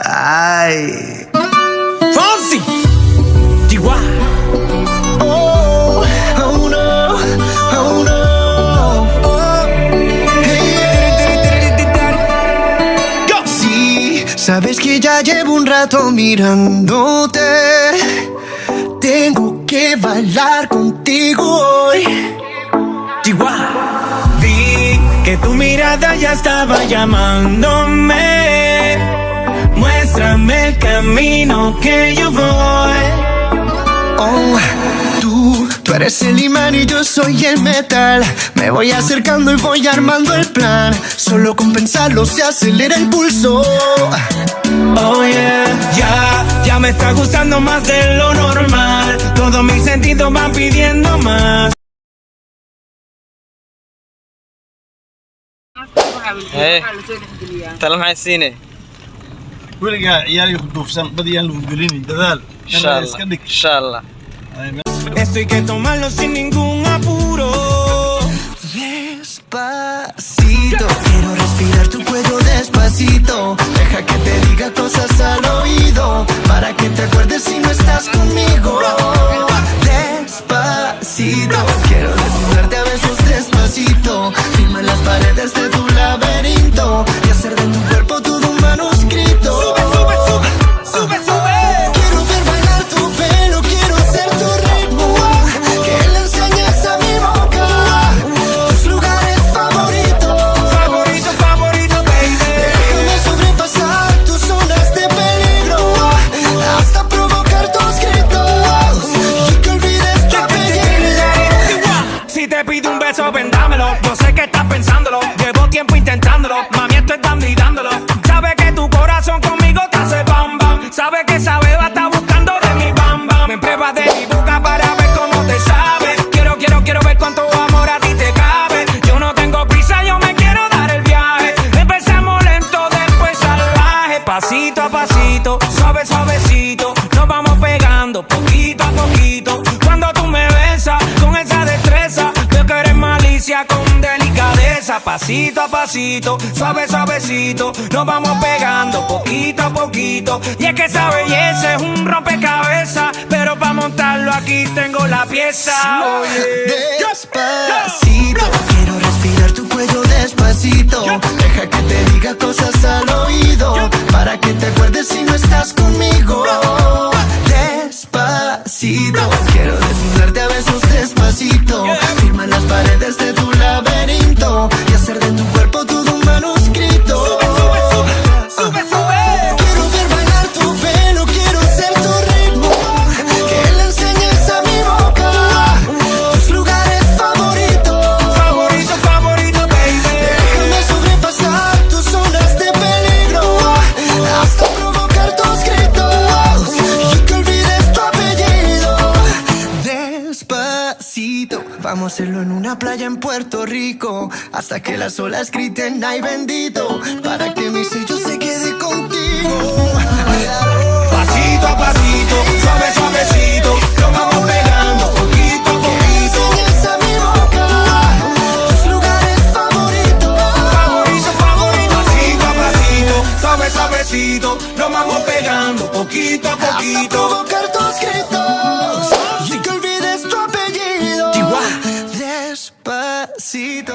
Ay. Fonsi, Chihuahua. Oh, oh no, oh no. Oh. Go. Sí, sabes que ya llevo un rato mirándote. Tengo que bailar contigo hoy. Chihuahua. Vi que tu mirada ya estaba llamándome. Muéstrame el camino que yo voy. Oh, tú eres el imán y yo soy el metal. Me voy acercando y voy armando el plan. Solo con pensarlo se acelera el pulso. Oh yeah, ya me está gustando más de lo normal. Todos mis sentidos van pidiendo más. tala maxay siinay weligaa ciyaariga ku duufsan badiyaan lagu gelinin dadaal iska dhig insha Allah Esto hay que tomarlo sin ningún apuro. Despacito, quiero respirar tu cuello despacito. Deja que te diga cosas al oído, para que te acuerdes si no estás conmigo. Despacito, quiero desnudarte a besos despacito. Firma en las paredes de tu laberinto y hacer de tu cuerpo todo un manuscrito. Sube, sube, sube, sube, sube. Quiero ver bailar tu pelo, quiero ser tu ritmo, que le enseñes a mi boca tus lugares favoritos. Favorito, favorito, baby. Déjame sobrepasar tus zonas de peligro, hasta provocar tus gritos y que olvides tu apellido. Si te pido un beso, vendámelo. Yo sé que estás pensándolo. Llevo tiempo intentándolo. Mami, estoy dando y dándolo. Sabe que tu corazón conmigo te hace bam bam. Sabe que esa beba está buscando de mi bam bam. Me pruebas de mi boca para ver cómo te sabe. Quiero ver cuánto amor a ti te cabe. Yo no tengo prisa, yo me quiero dar el viaje. Empezamos lento, después salvaje. Pasito a pasito, suave, suavecito. Nos vamos pegando poquito a poquito. Cuando tú me besas con esa destreza, veo que eres malicia con delicadeza. Pasito a pasito, suave, suavecito. Nos vamos pegando poquito a poquito. Y es que esa belleza es un rompecabezas, pero para montarlo aquí tengo la pieza. Despacito, quiero respirar tu cuello despacito. Deja que te diga cosas al oído, para que te acuerdes si no estás conmigo. Despacito, quiero desnudarte a besos despacito. Firma en las paredes de tu laberinto y hacer de tu cuerpo todo un manuscrito. Sube, sube, sube, sube, sube. Quiero ver bailar tu pelo, quiero ser tu ritmo, que le enseñes a mi boca tus lugares favoritos. Favorito, favorito, baby. Déjame sobrepasar tus zonas de peligro, hasta provocar tus gritos y que olvides tu apellido. Despacito, vamos a hacerlo en una playa en Puerto Rico, hasta que las olas griten ay bendito, para que mi sello se quede contigo. Pasito a pasito, suave, suavecito. Nos vamos pegando poquito a poquito. Enseñas a mi boca tus lugares favoritos. Favorito, favorito. Pasito a pasito, suave, suavecito. Nos vamos pegando poquito a Hasta poquito. provocar tus gritos y que olvides tu apellido. Despacito.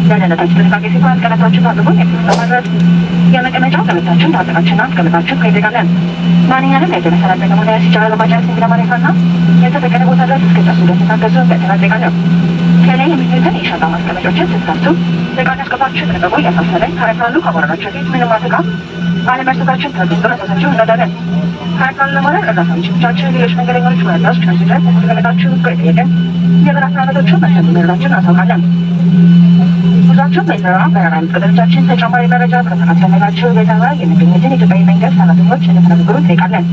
ለደህንነታችን ጥንቃቄ ሲባል ቀበታችሁን ታጥቁ በማድረግ የመቀመጫው ቀበታችሁን ታጥቃችሁና አስቀምጣችሁ ከይዘጋለን። ማንኛውንም የእጅ መሰናል በመሆነ ሲቻላል ለማጨረስ የሚለማሪፋና የተፈቀደ ቦታ ድረስ እስከጨርሱ ድረስ የታገዙ በተናጠቃለን። ከላይ የሚሉትን የሻንጣ ማስቀመጫዎችን ስትከፍቱ ዕቃን ያስገባችሁ ጥንቃቄ እያሳሰበን ካረካሉ ከመውረዳችሁ ፊት ምንም አደጋ አለመርሳታችን ተግዙ ራሳችሁ እንረዳለን። ካረካሉ ለማድረግ እርዳታዎቻችን ሌሎች መንገደኞች ወረዳዎች ጨርሱ ድረስ የተቀመጣችሁ ህጎ የጠየቅን የብራት ናበቶችን መሰሉ መረዳችን አሳውቃለን። ጉዟችሁን በይሰራ በረራ ምጥቅዶቻችን ተጨማሪ መረጃ ከተካተለላችሁ በተራ የሚገኙትን የኢትዮጵያ መንግስት ሰራተኞች እንድትነግሩ እንጠይቃለን።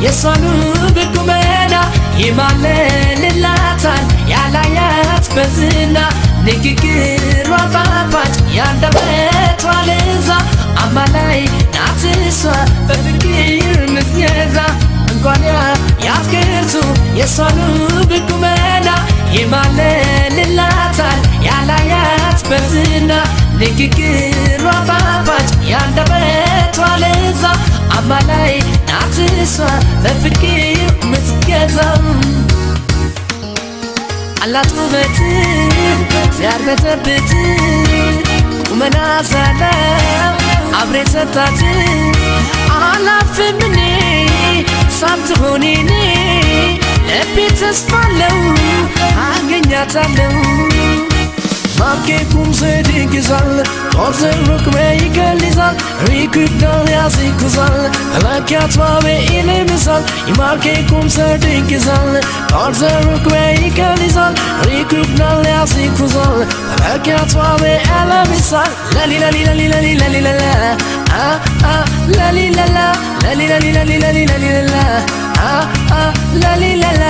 የሷኑ ብቁመና ይማለልላታል ያላያት በዝና ንግግሯ ጣፋጭ ያንደበቷ ለዛ አማላይ ናት እሷ በፍቅር ምትገዛ እንኳን ያትክርቱ የሷኑ ብቁመና ይማለልላታል ያላያት በዝና ንግግሯ ጣፋጭ ያንደበቷ ለዛ አማላይ ናት እሷ በፍቅር ምትገዛ አላት ውበት ሲያርበተበት ቁመናዛለ አብሬሰታት አላፍምኔ ሳትሆኔኔ ልቤ ተስፋለው አገኛታለው ማኬኩም ዘድግዛል ጦርዘሩክ መይገልዛል ሪኩዳል ያዝኩዛል ለካትባቤ ኢለምዛል ማኬኩም ዘድግዛል ጦርዘሩክ መይገልዛል ሪኩዳል ያዝኩዛል ለካትባቤ ኢለምዛል ላሊላሊላሊላሊላሊላ ላሊላላ ላሊላሊላሊላሊላ ላሊላላ